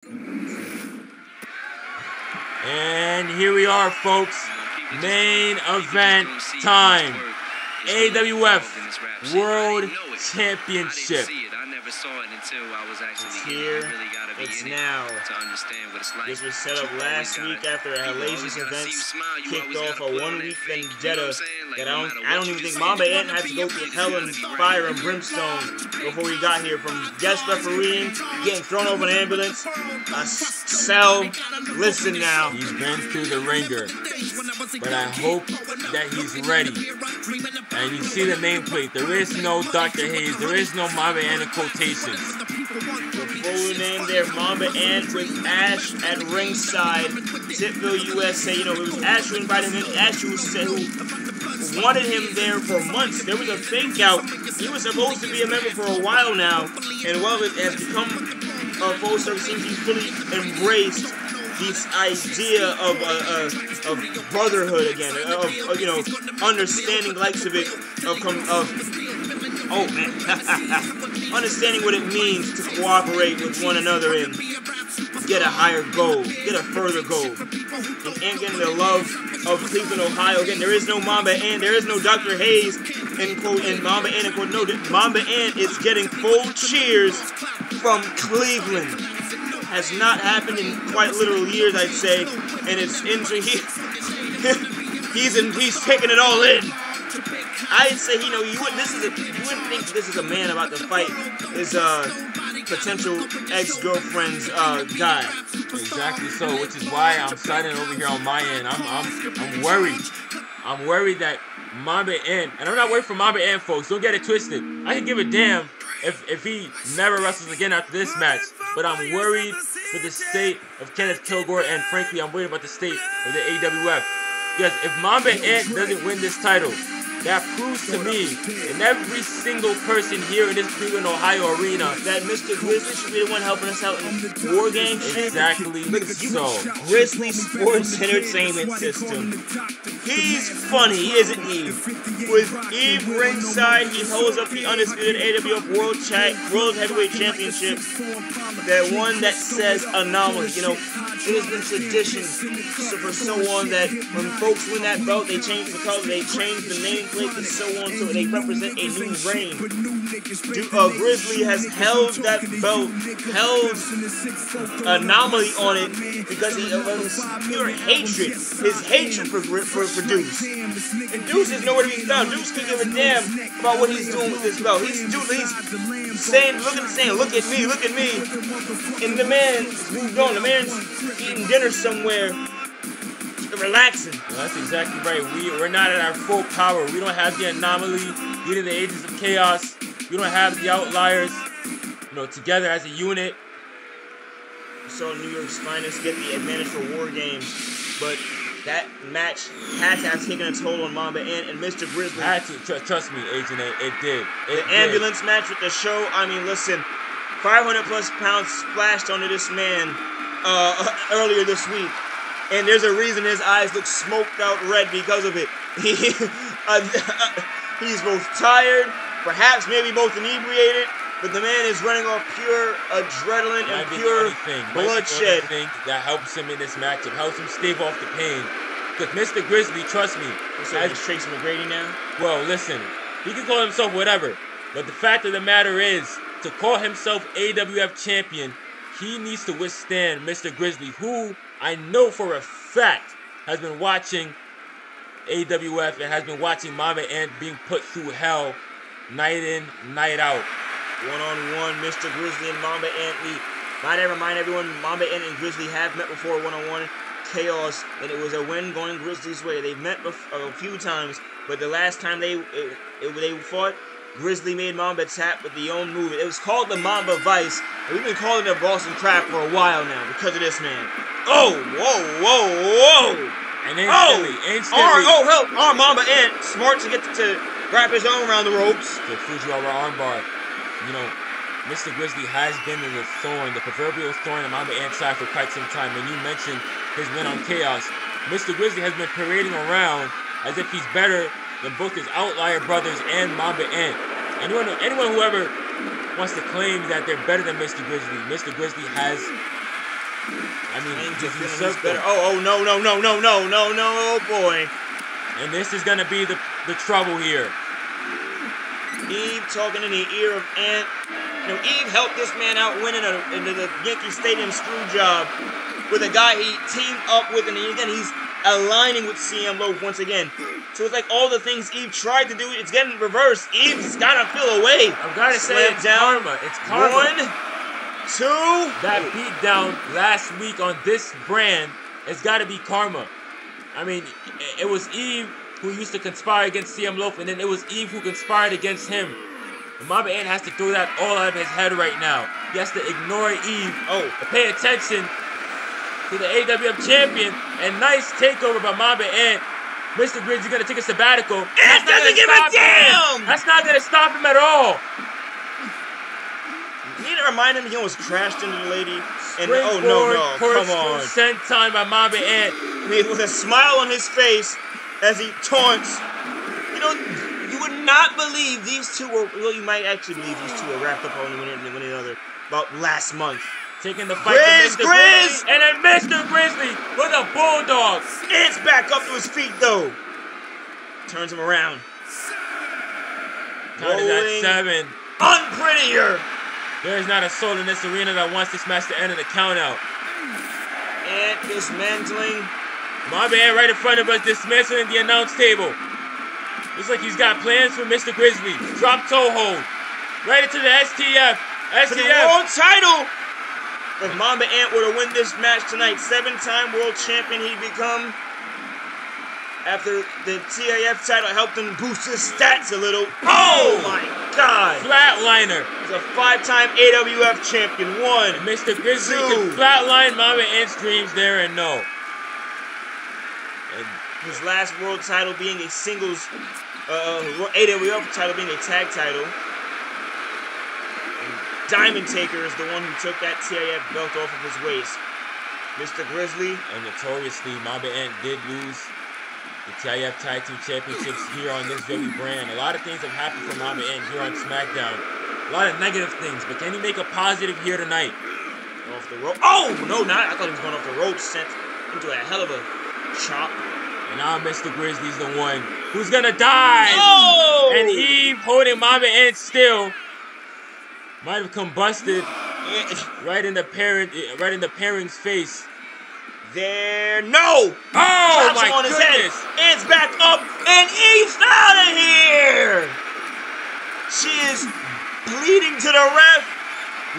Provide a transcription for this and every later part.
And here we are, folks. Main event time. AWF World Championship. It's here. It's now. This was set up last week after a hellacious events kicked off a one-week vendetta that I don't even think Mamba Ant had to go through hell and fire and brimstone before he got here, from guest refereeing, getting thrown over an ambulance, a cell. Listen now. He's been through the ringer, but I hope that he's ready. And you see the nameplate. There is no Dr. Hayes. There is no Mamba Ant in quotations. The full name there, Mamba Ant, with Ash at ringside. Titville, USA. You know, it was Ash who invited him in. Ash who wanted him there for months. There was a fake out. He was supposed to be a member for a while now, and well, it has become a full service. Seems he's fully embraced this idea of brotherhood again, of you know, understanding the likes of it, oh man, understanding what it means to cooperate with one another and get a higher goal, get a further goal, and getting the love of Cleveland, Ohio. Again, there is no Mamba Ant, there is no Dr. Hayes in quote, and Mamba Ant in quote. No, Mamba Ant is getting full cheers from Cleveland. Has not happened in quite literal years, I'd say, and it's into he's taking it all in. I'd say, you know, you wouldn't think this is a man about to fight his potential ex-girlfriend's guy. Exactly so, which is why I'm siding over here on my end. I'm worried. I'm worried that Mamba Ant, and I'm not worried for Mamba Ant, folks. Don't get it twisted. I can give a damn if he never wrestles again after this match. But I'm worried for the state of Kenneth Kilgore, and frankly, I'm worried about the state of the AWF. Because if Mamba Ant doesn't win this title, that proves to me and every single person here in this Cleveland, Ohio arena that Mr. Grizzly should be the one helping us out in the War Game shit. Exactly so. Grizzly Sports Entertainment System. He's funny, isn't he? With Eve ringside, he holds up the undisputed AWF World Heavyweight Championship. That one that says anomaly. You know, it has been tradition for so on that when folks win that belt, they change the color, they change the nameplate, and so on, so they represent a new reign. Grizzly has held that belt, held anomaly on it because of his pure hatred, his hatred for Deuce. And Deuce is nowhere to be found. Deuce could give a damn about what he's doing with this belt. He's saying, look at me. And the man's moved on. The man's eating dinner somewhere, relaxing. Well, that's exactly right. We're not at our full power. We don't have the anomaly, leading the agents of chaos. We don't have the outliers, you know, together as a unit. So New York's finest get the advantage for War Games, but that match had to have taken a toll on Mamba Ant and Mr. Grizzly. Had to, trust me, Agent, it did. The ambulance match with the show, I mean, listen, 500 plus pounds splashed onto this man earlier this week. And there's a reason his eyes look smoked out red because of it. He's both tired, perhaps maybe both inebriated, but the man is running off pure adrenaline and pure bloodshed. That helps him in this matchup, helps him stave off the pain. Because Mr. Grizzly, trust me, he's Tracy McGrady now? Well, listen, he can call himself whatever, but the fact of the matter is, to call himself AWF champion, he needs to withstand Mr. Grizzly, who I know for a fact has been watching AWF and has been watching Mamba Ant being put through hell night in, night out. One-on-one, Mr. Grizzly and Mamba Ant meet. Might I remind everyone, Mamba Ant and Grizzly have met before one-on-one. Chaos, and it was a win going Grizzly's way. They've met a few times, but the last time they fought, Grizzly made Mamba tap with the own move. It was called the Mamba Vice, and we've been calling it a Boston Crab for a while now because of this man. Oh, whoa. And instantly. Help. Our Mamba Ant, smart to get to wrap his arm around the ropes. The Fujiwara armbar. You know, Mr. Grizzly has been in the thorn, the proverbial thorn in Mamba Ant's side for quite some time. When you mentioned his win on Chaos, Mr. Grizzly has been parading around as if he's better than both his outlier brothers and Mamba Ant. Anyone who ever wants to claim that they're better than Mr. Grizzly has I mean, just usurped better. him. Oh, no, boy. And this is gonna be the trouble here. Eve talking in the ear of Ant. You know, Eve helped this man out winning into the Yankee Stadium screw job with a guy he teamed up with, and again he's aligning with CM Loaf once again. So it's like all the things Eve tried to do, it's getting reversed. Eve's gotta feel away. I've gotta say, it's karma. It's karma. 1, 2. That beatdown last week on this brand has got to be karma. I mean, it was Eve who used to conspire against CM Loaf, and then it was Eve who conspired against him. And Mamba Ant has to throw that all out of his head right now. He has to ignore Eve. And pay attention to the AWF champion. And nice takeover by Mamba Ant. Mr. Grizzly gonna take a sabbatical. Ant doesn't give a damn! That's not gonna stop him at all. You need to remind him he almost crashed into the lady. And Come come on. Sent time by Mamba Ant. With a smile on his face as he taunts. You know, you would not believe these two were, well, you might actually believe these two were wrapped up on one another about last month. Taking the fight to Mr. Grizzly. And then Mr. Grizzly with a bulldog. Ant's back up to his feet, though. Turns him around. Count is at 7. Unprettier. There's not a soul in this arena that wants this match to end in a countout. Ant dismantling. Mamba Ant right in front of us, dismantling the announce table. Looks like he's got plans for Mr. Grizzly. Drop toe hold. Right into the STF. For the world title. If Mamba Ant were to win this match tonight, 7-time world champion he'd become. After the TAF title helped him boost his stats a little. Oh my God! Flatliner. He's a 5-time AWF champion. 1. Mr. Grizzly can flatline Mamba Ant's dreams there and no. And his last world title being a singles, AWF title being a tag title. And Diamond Taker is the one who took that TAF belt off of his waist. Mr. Grizzly. And notoriously, Mamba Ant did lose the TIF Tag Team Championships here on this very brand. A lot of things have happened for Mamba Ant here on Smackdown. A lot of negative things, but can he make a positive here tonight? Off the rope. Oh, no, not. I thought he was going off the ropes, sent into a hell of a chop. And now Mr. Grizzly's the one who's gonna die. Oh! And Eve holding Mamba Ant still might have combusted right in the pairing's face. There, no! Oh my on his goodness! Head. Ant's back up, and Eve's out of here! She is bleeding to the ref.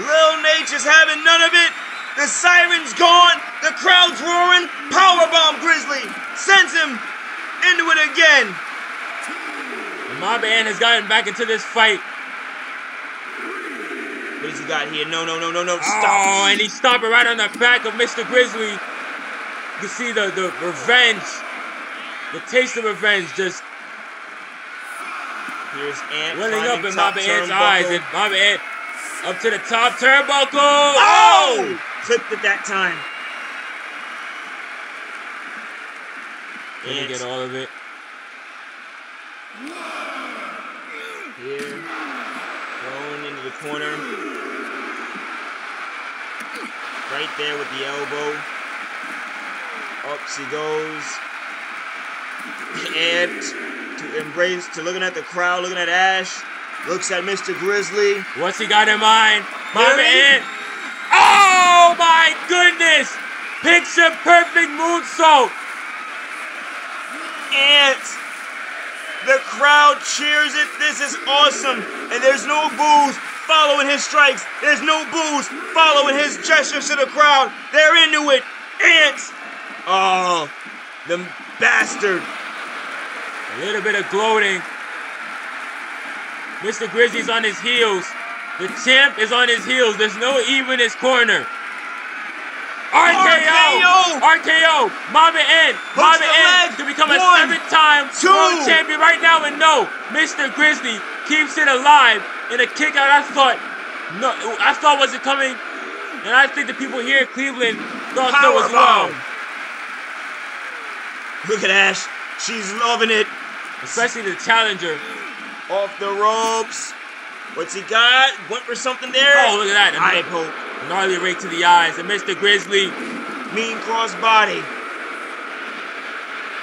Lil Nature's having none of it. The siren's gone. The crowd's roaring. Powerbomb Grizzly sends him into it again. Mamba Ant has gotten back into this fight. What has he got here? No. Stop. Oh, and he stopped it right on the back of Mr. Grizzly. You can see the revenge, the taste of revenge just here's Ant welling up in Mamba Ant's eyes. And Mamba Ant up to the top turnbuckle. Oh! Clipped it that time. Didn't get all of it. Here. Going into the corner. Right there with the elbow. Up she goes. And to looking at the crowd, looking at Ash. Looks at Mr. Grizzly. What's he got in mind? Mamba Ant. Oh my goodness! Picture perfect moonsault. Ant. The crowd cheers it. This is awesome. And there's no boos following his strikes. There's no boos following his gestures to the crowd. They're into it. Ant. Oh, the bastard. A little bit of gloating. Mr. Grizzly's on his heels. The champ is on his heels. There's no Eve in his corner. RKO! Mamba Ant to become a 7-time world champion right now. And no, Mr. Grizzly keeps it alive in a kick out. I thought wasn't coming. And I think the people here in Cleveland thought so as well. Look at Ash. She's loving it. Especially the challenger. Off the ropes. What's he got? Went for something there. Oh, look at that. Eye poke. Gnarly rake to the eyes. And Mr. Grizzly. Mean crossbody.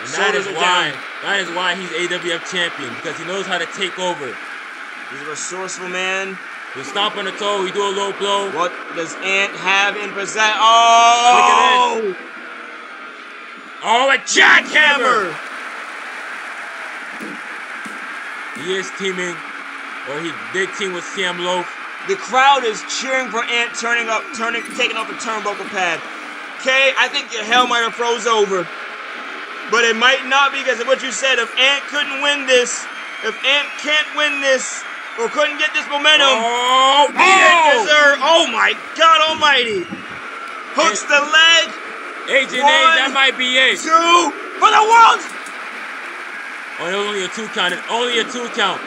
And that is why he's AWF champion. Because he knows how to take over. He's a resourceful man. He'll stomp on the toe. He do a low blow. What does Ant have in possession? Oh! Look at this. Oh, a jackhammer! He is teaming, or he did team with CM Loaf. The crowd is cheering for Ant taking off the turnbuckle pad. Okay, I think your hell might have froze over. But it might not, because of what you said. If Ant couldn't win this, if Ant can't win this, or couldn't get this momentum, he didn't deserve. Oh my God Almighty! Hooks the leg. AJ, that might be it. 2 for the world. Oh, it was only a 2 count. Only a 2 count.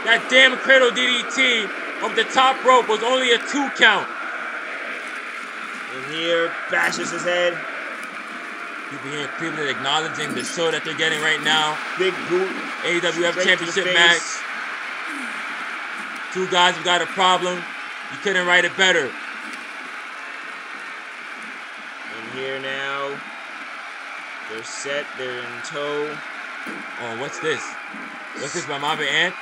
That damn cradle DDT of the top rope was only a 2 count. And here bashes his head. People acknowledging the show that they're getting right now. Big boot. AWF Championship match. 2 guys who got a problem. You couldn't write it better. And here now, they're set. They're in tow. Oh, what's this? What's this by Mamba Ant?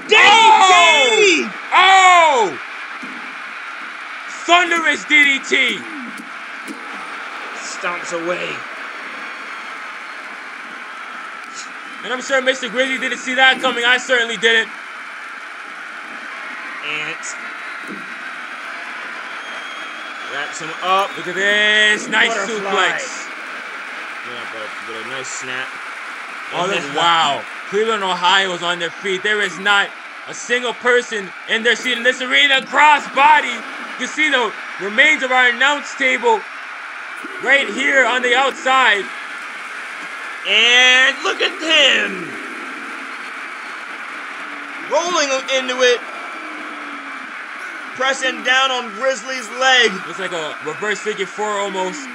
DDT! Oh! Thunderous DDT! Stomps away. And I'm sure Mr. Grizzly didn't see that coming. I certainly didn't. Ant wraps him up. Look at this. Nice suplex. Yeah, but a nice snap. Oh, look, wow. Cleveland, Ohio is on their feet. There is not a single person in their seat in this arena. Crossbody. You can see the remains of our announce table right here on the outside. And look at him. Rolling into it. Pressing down on Grizzly's leg. Looks like a reverse figure 4 almost.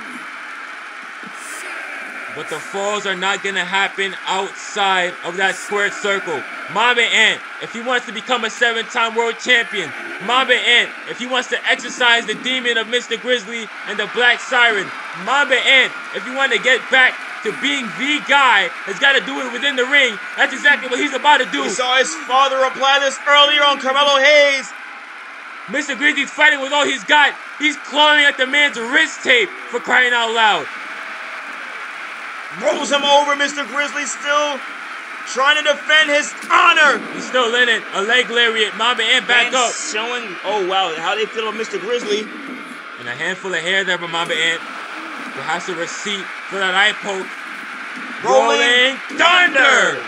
But the falls are not going to happen outside of that squared circle. Mamba Ant, if he wants to become a 7-time world champion. Mamba Ant, if he wants to exercise the demon of Mr. Grizzly and the Black Siren. Mamba Ant, if he wants to get back to being the guy, has got to do it within the ring. That's exactly what he's about to do. We saw his father apply this earlier on Carmelo Hayes. Mr. Grizzly's fighting with all he's got. He's clawing at the man's wrist tape, for crying out loud. Rolls him over. Mr. Grizzly still trying to defend his honor. He's still in it. A leg lariat. Mamba Ant back up. Showing, oh wow, how they feel about Mr. Grizzly. And a handful of hair there from Mamba Ant. Perhaps a receipt for that eye poke. Rolling Thunder.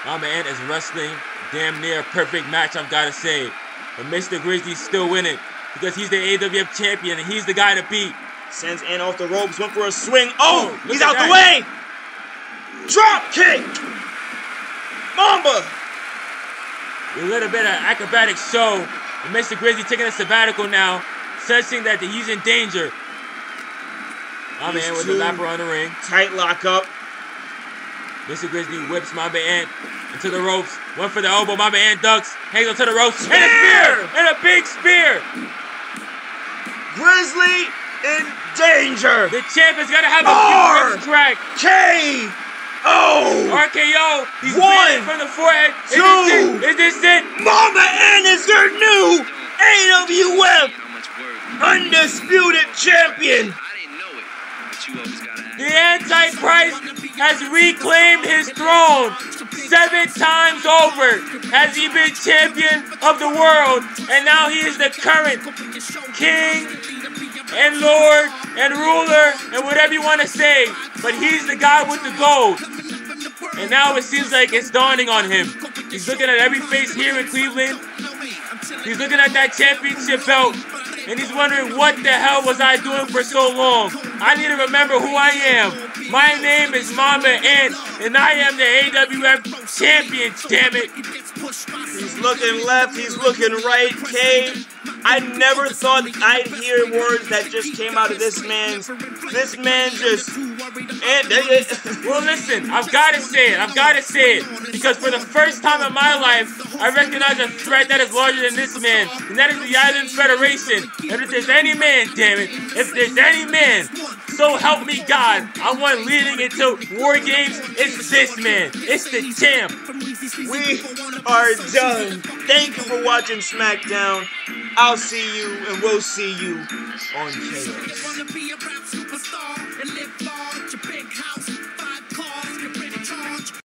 Mamba Ant is wrestling damn near a perfect match, I've got to say. But Mr. Grizzly's still winning because he's the AWF champion and he's the guy to beat. Sends Ant off the ropes, went for a swing. Oh, he's out the way. Drop kick. Mamba. A little bit of acrobatic show. And Mr. Grizzly taking a sabbatical now, sensing that he's in danger. Mamba Ant with the lapper on the ring. Tight lock up. Mr. Grizzly whips Mamba Ant into the ropes. Went for the elbow. Mamba Ant ducks. Hangs onto the ropes. And a spear! And a big spear! Grizzly in danger. The champ is going to have a few ribs crack. KO! RKO. He's 1, from the forehead. 2. Is this it? Mamba Ant is your new AWF Undisputed Champion. The Antichrist has reclaimed his throne 7 times over. Has he been champion of the world? And now he is the current king and lord and ruler and whatever you want to say. But he's the guy with the gold. And now it seems like it's dawning on him. He's looking at every face here in Cleveland. He's looking at that championship belt. And he's wondering, what the hell was I doing for so long? I need to remember who I am. My name is Mamba Ant, and I am the AWF champion, damn it. He's looking left, he's looking right. Cave I never thought I'd hear words that just came out of this man just, and well, listen, I've got to say it, because for the first time in my life, I recognize a threat that is larger than this man, and that is the Islands Federation. And if there's any man, damn it, if there's any man, so help me God, I want leading into War Games, it's this man, it's the champ. We are done. Thank you for watching Smackdown. I'll see you, and we'll see you on Chaos.